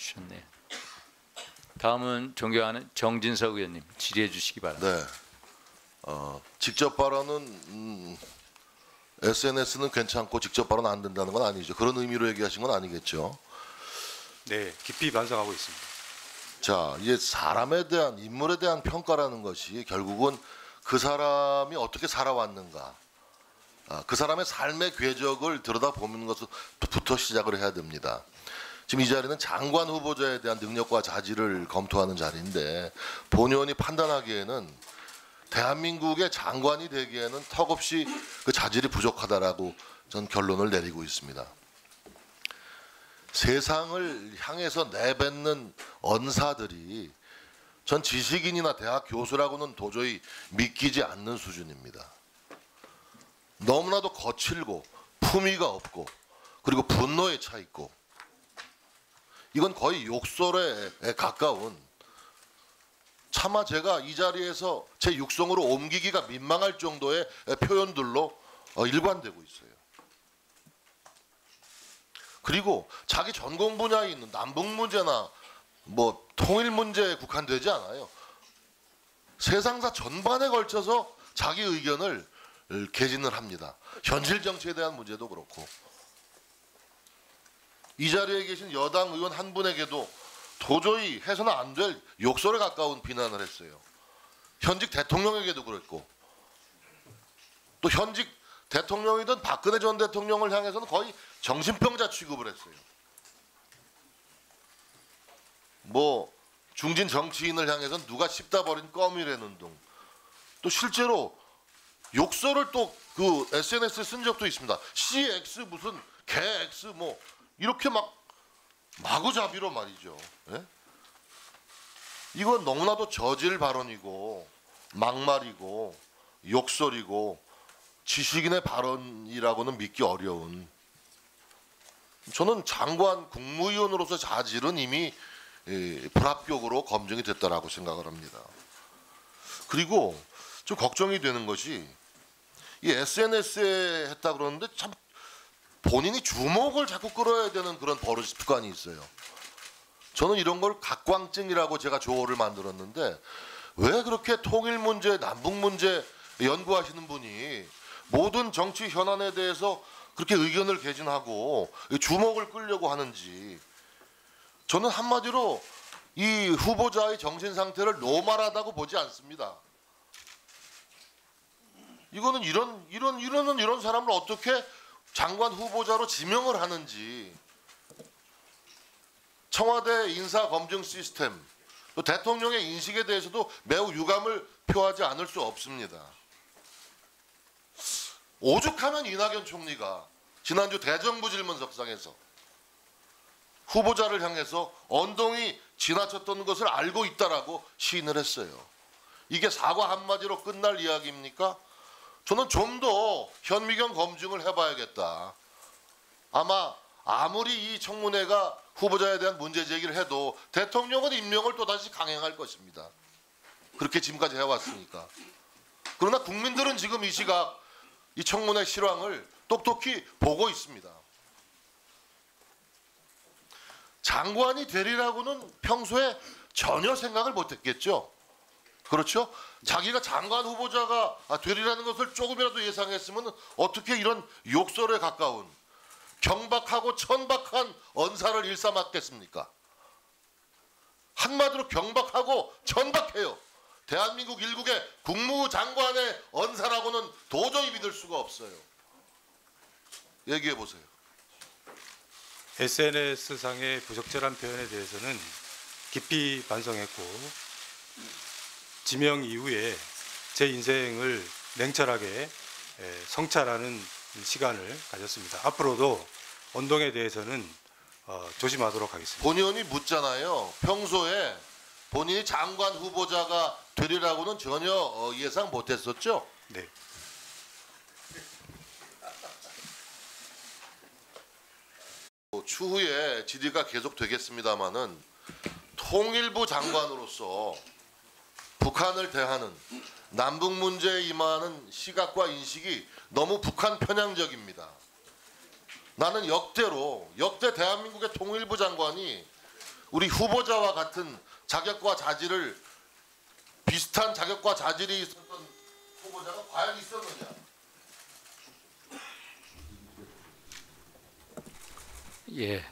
주셨네요. 다음은 존경하는 정진석 의원님 질의해 주시기 바랍니다. 네. 직접 발언은 SNS는 괜찮고 직접 발언 안 된다는 건 아니죠. 그런 의미로 얘기하신 건 아니겠죠. 네, 깊이 반성하고 있습니다. 자, 이제 사람에 대한 인물에 대한 평가라는 것이 결국은 그 사람이 어떻게 살아왔는가, 그 사람의 삶의 궤적을 들여다보는 것부터 시작을 해야 됩니다. 지금 이 자리는 장관 후보자에 대한 능력과 자질을 검토하는 자리인데 본 의원이 판단하기에는 대한민국의 장관이 되기에는 턱없이 그 자질이 부족하다라고 전 결론을 내리고 있습니다. 세상을 향해서 내뱉는 언사들이 전 지식인이나 대학 교수라고는 도저히 믿기지 않는 수준입니다. 너무나도 거칠고 품위가 없고 그리고 분노에 차 있고 이건 거의 욕설에 가까운, 차마 제가 이 자리에서 제 육성으로 옮기기가 민망할 정도의 표현들로 일관되고 있어요. 그리고 자기 전공 분야에 있는 남북 문제나 뭐 통일 문제에 국한되지 않아요. 세상사 전반에 걸쳐서 자기 의견을 개진을 합니다. 현실 정치에 대한 문제도 그렇고. 이 자리에 계신 여당 의원 한 분에게도 도저히 해서는 안 될 욕설에 가까운 비난을 했어요. 현직 대통령에게도 그랬고, 또 현직 대통령이든 박근혜 전 대통령을 향해서는 거의 정신병자 취급을 했어요. 뭐 중진 정치인을 향해서는 누가 씹다 버린 껌이라는 둥. 또 실제로 욕설을 또 그 SNS에 쓴 적도 있습니다. CX 무슨 개X 뭐 이렇게 막 마구잡이로 말이죠. 예? 이건 너무나도 저질 발언이고 막말이고 욕설이고 지식인의 발언이라고는 믿기 어려운, 저는 장관 국무위원으로서 자질은 이미 불합격으로 검증이 됐다라고 생각을 합니다. 그리고 좀 걱정이 되는 것이 이 SNS에 했다 그러는데 참 본인이 주목을 자꾸 끌어야 되는 그런 버릇 습관이 있어요. 저는 이런 걸 각광증이라고 제가 조어를 만들었는데 왜 그렇게 통일 문제, 남북 문제 연구하시는 분이 모든 정치 현안에 대해서 그렇게 의견을 개진하고 주목을 끌려고 하는지, 저는 한마디로 이 후보자의 정신 상태를 노말하다고 보지 않습니다. 이거는 이런 사람을 어떻게 장관 후보자로 지명을 하는지, 청와대 인사 검증 시스템, 또 대통령의 인식에 대해서도 매우 유감을 표하지 않을 수 없습니다. 오죽하면 이낙연 총리가 지난주 대정부 질문석상에서 후보자를 향해서 언동이 지나쳤던 것을 알고 있다라고 시인을 했어요. 이게 사과 한마디로 끝날 이야기입니까? 저는 좀 더 현미경 검증을 해봐야겠다. 아마 아무리 이 청문회가 후보자에 대한 문제 제기를 해도 대통령은 임명을 또다시 강행할 것입니다. 그렇게 지금까지 해왔으니까. 그러나 국민들은 지금 이 시각 이 청문회 실황을 똑똑히 보고 있습니다. 장관이 되리라고는 평소에 전혀 생각을 못했겠죠. 그렇죠? 자기가 장관 후보자가 되리라는 것을 조금이라도 예상했으면 어떻게 이런 욕설에 가까운 경박하고 천박한 언사를 일삼았겠습니까? 한마디로 경박하고 천박해요. 대한민국 일국의 국무장관의 언사라고는 도저히 믿을 수가 없어요. 얘기해 보세요. SNS상의 부적절한 표현에 대해서는 깊이 반성했고 지명 이후에 제 인생을 냉철하게 성찰하는 시간을 가졌습니다. 앞으로도 언동에 대해서는 조심하도록 하겠습니다. 본 의원이 묻잖아요. 평소에 본인이 장관 후보자가 되리라고는 전혀 예상 못했었죠? 네. 추후에 질의가 계속되겠습니다마는 통일부 장관으로서 북한을 대하는 남북 문제에 임하는 시각과 인식이 너무 북한 편향적입니다. 나는 역대 대한민국의 통일부 장관이 우리 후보자와 같은 자격과 자질을 비슷한 자격과 자질이 있었던 후보자가 과연 있었느냐? 예.